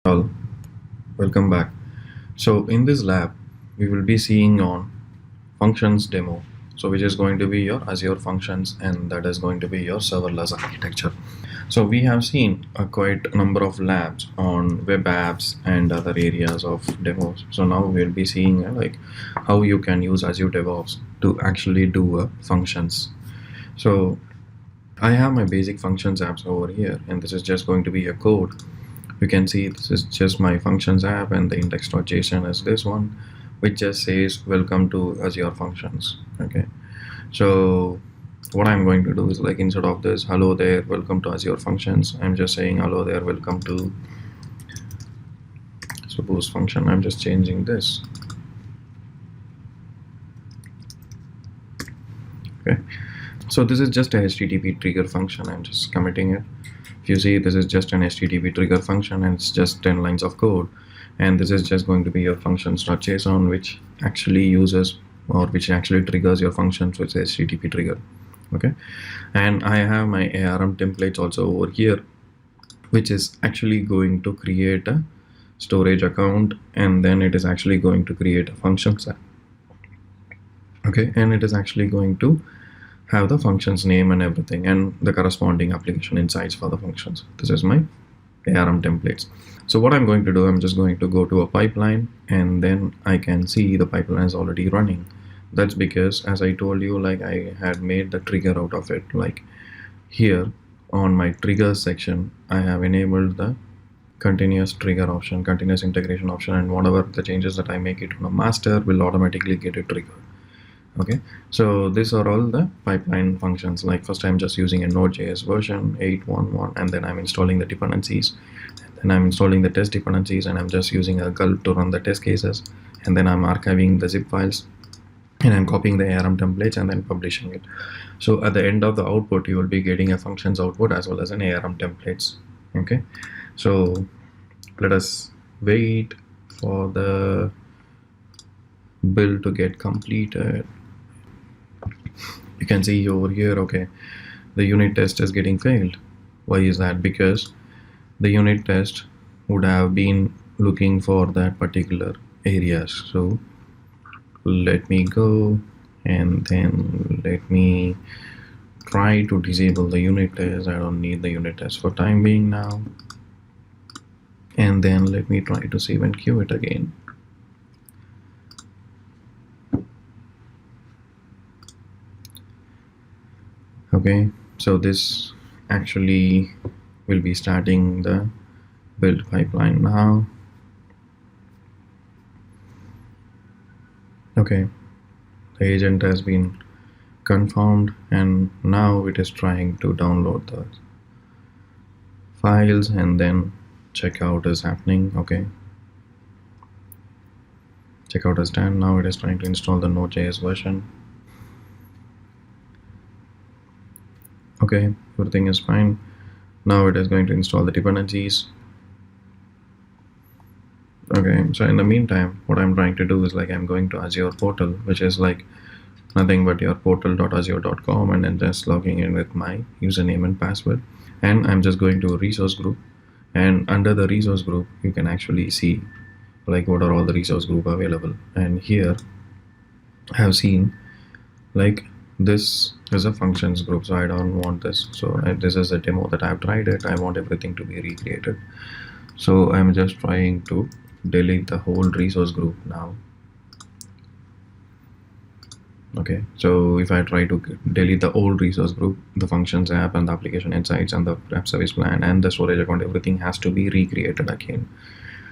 All, welcome back. So in this lab, we will be seeing on functions demo. So which is going to be your Azure functions, and that is going to be your serverless architecture. So we have seen quite a number of labs on web apps and other areas of demos. So now we'll be seeing like how you can use Azure DevOps to actually do functions. So I have my basic functions apps over here, and this is just going to be a code. You can see this is just my functions app, and the index.json is this one, which just says welcome to Azure functions. Okay, so what I'm going to do is, like, instead of this hello there welcome to Azure functions, I'm just saying hello there welcome to suppose function. I'm just changing this. Okay, so this is just a HTTP trigger function. I'm just committing it. If you see, this is just an HTTP trigger function, and it's just 10 lines of code. And this is just going to be your functions.json, which actually uses, or which actually triggers your functions with HTTP trigger. Okay, and I have my ARM templates also over here, which is actually going to create a storage account, and then it is actually going to create a function set. Okay, and it is actually going to have the functions name and everything, and the corresponding application insights for the functions. This is my ARM templates. So what I'm going to do, I'm just going to go to a pipeline, and then I can see the pipeline is already running. That's because, as I told you, like, I had made the trigger out of it. Like here on my triggers section, I have enabled the continuous trigger option, continuous integration option, and whatever the changes that I make it on a master will automatically get it triggered. Okay, so these are all the pipeline functions. Like, first I'm just using a Node.js version 8.1.1, and then I'm installing the dependencies, and then I'm installing the test dependencies, and I'm just using a gulp to run the test cases, and then I'm archiving the zip files, and I'm copying the ARM templates and then publishing it. So at the end of the output, you will be getting a functions output as well as an ARM templates. Okay, so let us wait for the build to get completed. You can see over here, okay, the unit test is getting failed. Why is that? Because the unit test would have been looking for that particular areas. So let me go, and then let me try to disable the unit test. I don't need the unit test for time being now. And then let me try to save and queue it again. Okay, so this actually will be starting the build pipeline now. Okay, the agent has been confirmed, and now it is trying to download the files, and then checkout is happening. Okay, checkout is done. Now it is trying to install the Node.js version. Okay, everything is fine. Now it is going to install the dependencies. Okay, so in the meantime, what I'm trying to do is, like, I'm going to Azure portal, which is like nothing but your portal.azure.com, and then just logging in with my username and password, and I'm just going to a resource group, and under the resource group you can actually see like what are all the resource group available. And here I have seen like this is a functions group, so I don't want this. So this is a demo that I've tried it. I want everything to be recreated, so I'm just trying to delete the whole resource group now. Okay, so if I try to delete the old resource group, the functions app and the application insights and the app service plan and the storage account, everything has to be recreated again.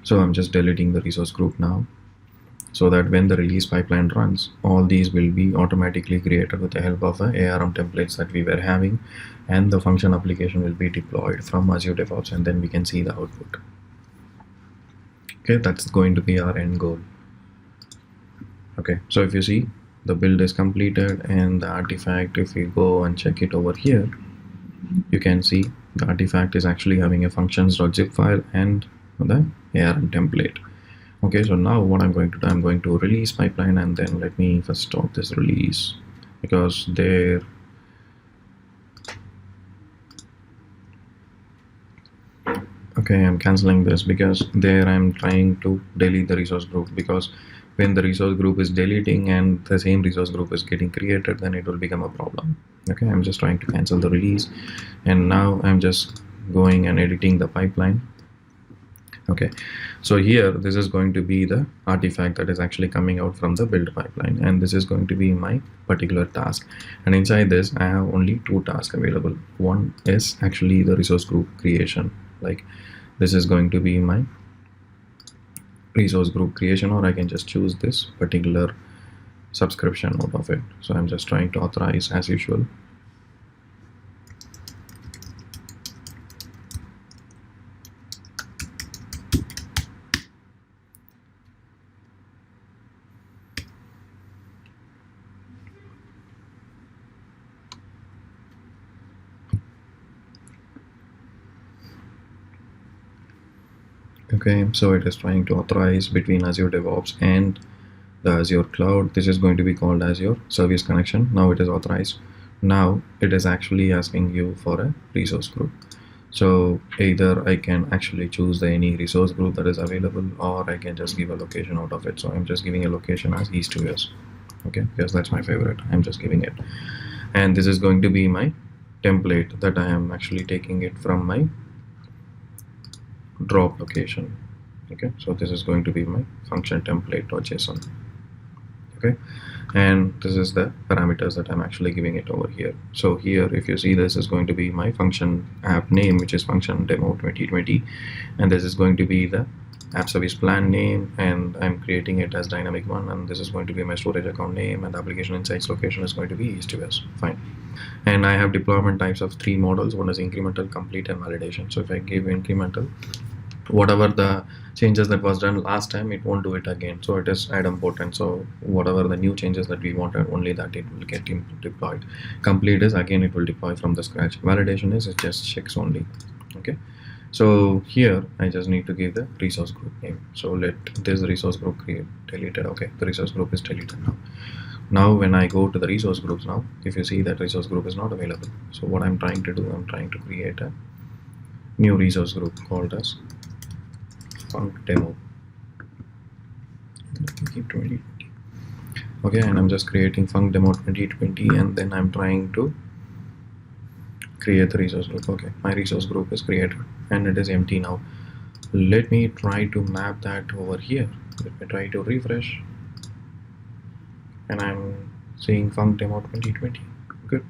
So I'm just deleting the resource group now, so that when the release pipeline runs, all these will be automatically created with the help of ARM templates that we were having, and the function application will be deployed from Azure DevOps, and then we can see the output. Okay, that's going to be our end goal. Okay, so if you see, the build is completed, and the artifact, if we go and check it over here, you can see the artifact is actually having a functions.zip file and the ARM template. Okay, so now what I'm going to do, I'm going to release pipeline, and then let me first stop this release, because there Okay, I'm canceling this because there I'm trying to delete the resource group, because when the resource group is deleting and the same resource group is getting created, then it will become a problem. Okay, I'm just trying to cancel the release, and now I'm just going and editing the pipeline. Okay, so here this is going to be the artifact that is actually coming out from the build pipeline, and this is going to be my particular task. And inside this I have only two tasks available. One is actually the resource group creation, like this is going to be my resource group creation, or I can just choose this particular subscription out of it. So I'm just trying to authorize as usual. Okay, so it is trying to authorize between Azure DevOps and the Azure cloud. This is going to be called as your service connection. Now it is authorized. Now it is actually asking you for a resource group. So either I can actually choose any resource group that is available, or I can just give a location out of it. So I'm just giving a location as East to West. Okay, because that's my favorite. I'm just giving it. And this is going to be my template that I am actually taking it from my drop location. Okay, so this is going to be my function template or JSON. Okay, and this is the parameters that I'm actually giving it over here. So here, if you see, this is going to be my function app name, which is function demo 2020, and this is going to be the app service plan name, and I'm creating it as dynamic one, and this is going to be my storage account name, and the application insights location is going to be East to West. Fine. And I have deployment types of three models. One is incremental, complete, and validation. So if I give incremental, whatever the changes that was done last time, it won't do it again. So it is idempotent. So whatever the new changes that we wanted, only that it will get deployed. Complete is again it will deploy from the scratch. Validation is it just checks only. Okay. So here I just need to give the resource group name. So let this resource group create deleted. Okay, the resource group is deleted now. Now when I go to the resource groups now, if you see that resource group is not available. So what I'm trying to do, I'm trying to create a new resource group called as func demo. Keep 2020. Okay, and I'm just creating func demo 2020, and then I'm trying to create the resource group. Okay, my resource group is created and it is empty now. Let me try to map that over here. Let me try to refresh, and I'm seeing func demo 2020. Good.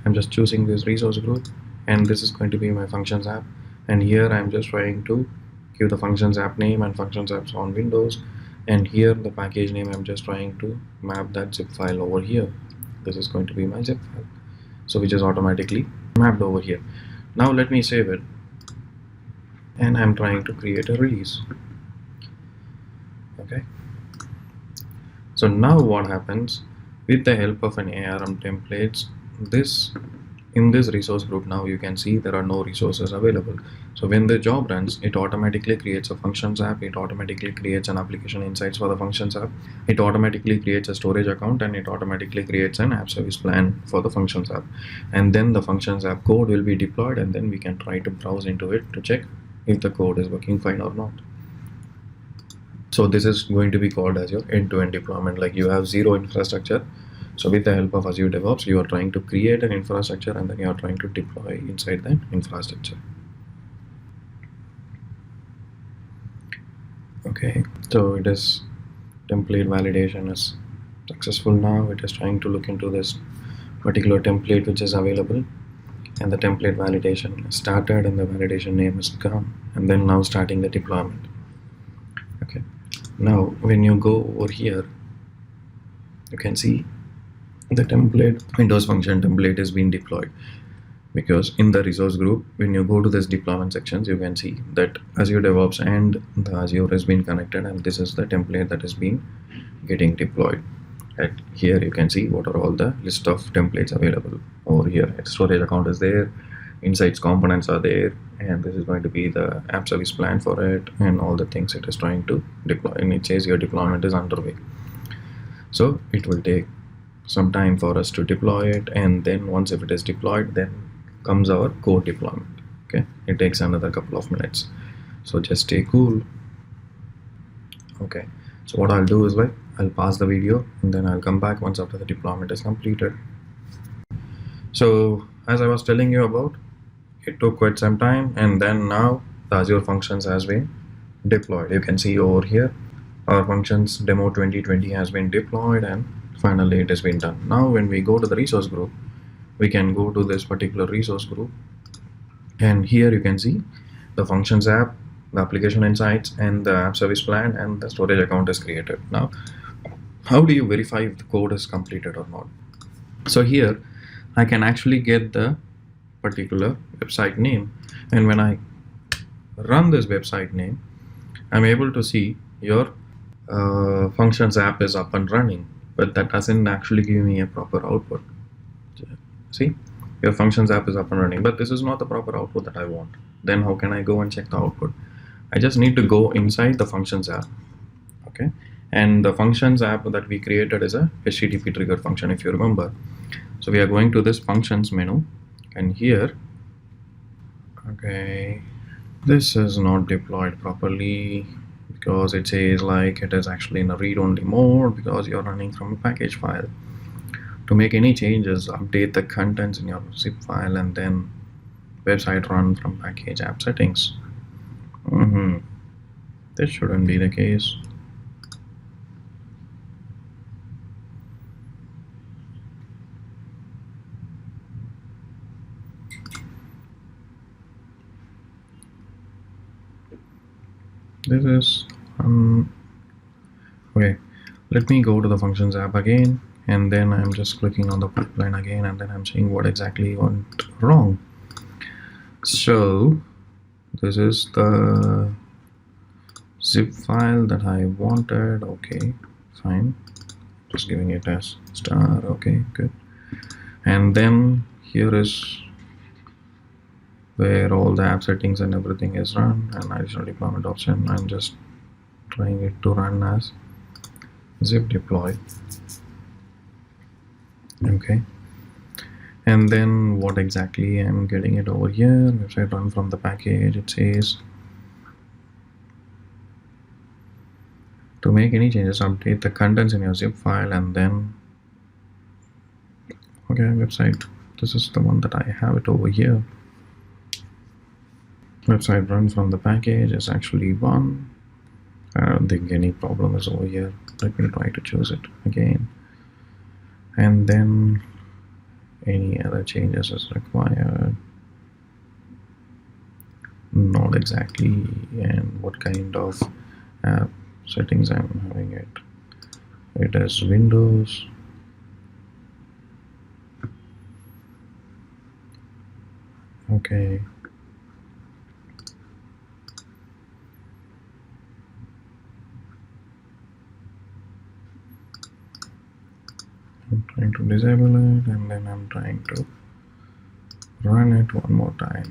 I'm just choosing this resource group, and this is going to be my functions app, and here I'm just trying to give the functions app name and functions apps on Windows, and here the package name, I'm just trying to map that zip file over here. This is going to be my zip file, so which is automatically mapped over here. Now let me save it, and I'm trying to create a release. Okay, so now what happens, with the help of an ARM templates, in this resource group, now you can see there are no resources available. So when the job runs, it automatically creates a functions app, it automatically creates an application insights for the functions app, it automatically creates a storage account, and it automatically creates an app service plan for the functions app. And then the functions app code will be deployed, and then we can try to browse into it to check if the code is working fine or not. So this is going to be called as your end-to-end deployment. Like you have zero infrastructure. So with the help of Azure DevOps, you are trying to create an infrastructure, and then you are trying to deploy inside that infrastructure. Okay, so it is template validation is successful now. It is trying to look into this particular template which is available, and the template validation started, and the validation name is gone, and then now starting the deployment. Okay, now when you go over here, you can see the template Windows function template is being deployed, because in the resource group, when you go to this deployment sections, you can see that Azure DevOps and the Azure has been connected, and this is the template that is being getting deployed. And here you can see what are all the list of templates available over here. Storage account is there, insights components are there, and this is going to be the app service plan for it, and all the things it is trying to deploy, and it says your deployment is underway. So it will take some time for us to deploy it, and then once if it is deployed, then comes our code deployment. Okay, it takes another couple of minutes, so just stay cool. Okay, so what I'll do is like I'll pause the video and then I'll come back once after the deployment is completed. So as I was telling you about, it took quite some time, and then now the Azure functions has been deployed. You can see over here our functions demo 2020 has been deployed, and finally it has been done. Now when we go to the resource group, we can go to this particular resource group, and here you can see the functions app, the application insights, and the app service plan, and the storage account is created. Now how do you verify if the code is completed or not? So here I can actually get the particular website name, and when I run this website name, I'm able to see your functions app is up and running, but that doesn't actually give me a proper output. See, your functions app is up and running, but this is not the proper output that I want. Then how can I go and check the output? I just need to go inside the functions app. Okay, and the functions app that we created is a HTTP trigger function, if you remember. So we are going to this functions menu, and here, okay, this is not deployed properly because it says like it is actually in a read-only mode because you're running from a package file. To make any changes, update the contents in your zip file and then website run from package app settings. This shouldn't be the case. This is okay. Let me go to the functions app again, and then I'm just clicking on the pipeline again, and then I'm seeing what exactly went wrong. So this is the zip file that I wanted. Okay, fine, just giving it as star. Okay, good. And then here is where all the app settings and everything is run, and additional deployment option. I'm just trying it to run as zip deploy. Okay, and then what exactly I'm getting it over here, website run from the package. It says to make any changes, update the contents in your zip file, and then okay, website, this is the one that I have it over here. Website run from the package is actually one. I don't think any problem is over here. Let me try to choose it again, and then any other changes is required. Not exactly. And what kind of app settings I'm having it. It is Windows. Okay. I'm trying to disable it, and then I'm trying to run it one more time.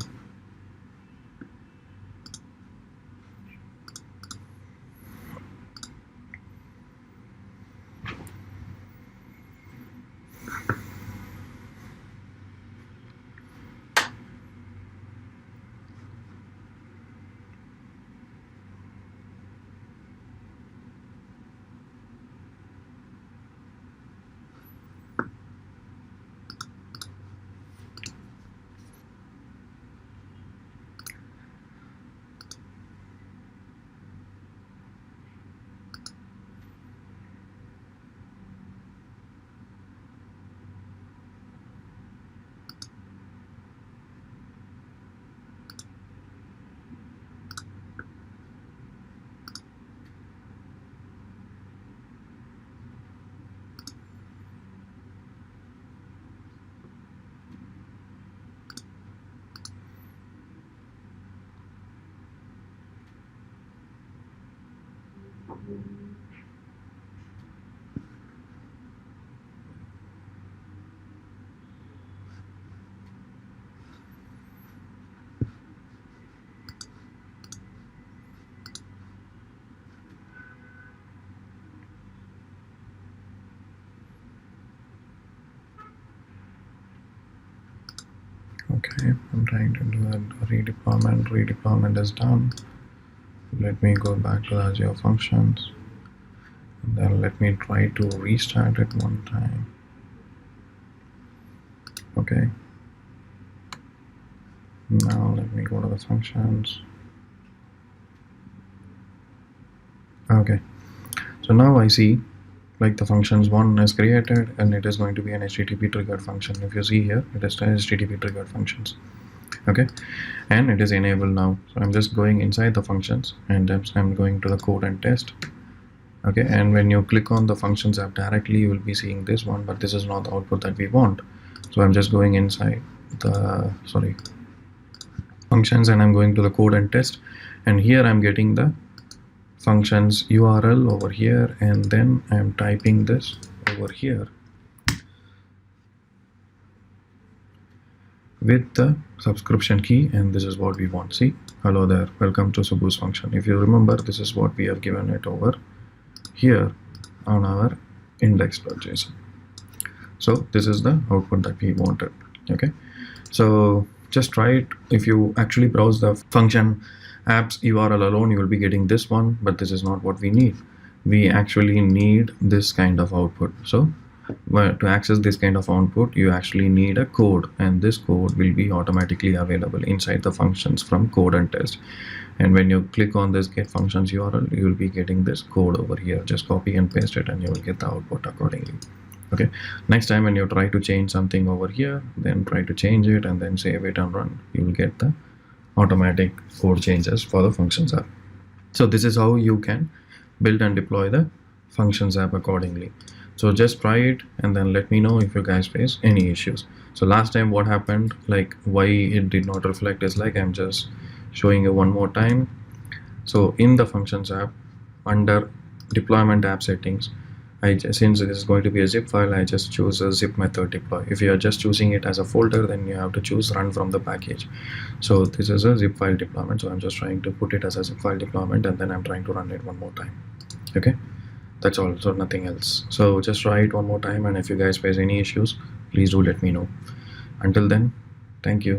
Okay, I'm trying trying to do a redeployment is done. Let me go back to Azure Functions, and then let me try to restart it one time. Okay, now let me go to the functions. Okay, so now I see like the functions one is created and it is going to be an HTTP triggered function. If you see here, it is HTTP triggered functions. Okay, and it is enabled now. So I'm just going inside the functions and I'm going to the code and test. Okay, and when you click on the functions app directly, you will be seeing this one, but this is not the output that we want. So I'm just going inside the functions and I'm going to the code and test, and here I'm getting the functions URL over here, and then I'm typing this over here with the subscription key, and this is what we want. See, hello there, welcome to Subhu's function. If you remember, this is what we have given it over here on our index.json. So this is the output that we wanted. Okay, so just try it. If you actually browse the function apps URL alone, you will be getting this one, but this is not what we need. We actually need this kind of output. So to access this kind of output, you actually need a code, and this code will be automatically available inside the functions from code and test. And when you click on this get functions URL, you will be getting this code over here. Just copy and paste it and you will get the output accordingly. Okay, next time when you try to change something over here, then try to change it and then save it and run. You will get the automatic code changes for the functions app. So this is how you can build and deploy the functions app accordingly. So just try it and then let me know if you guys face any issues. So last time what happened, like why it did not reflect, is like I'm just showing you one more time. So in the functions app, under deployment app settings, since this is going to be a zip file, I just choose a zip method deploy. If you are just choosing it as a folder, then you have to choose run from the package. So this is a zip file deployment, so I'm just trying to put it as a zip file deployment, and then I'm trying to run it one more time. Okay, that's all, so nothing else. So just try it one more time, and if you guys face any issues, please do let me know. Until then, thank you.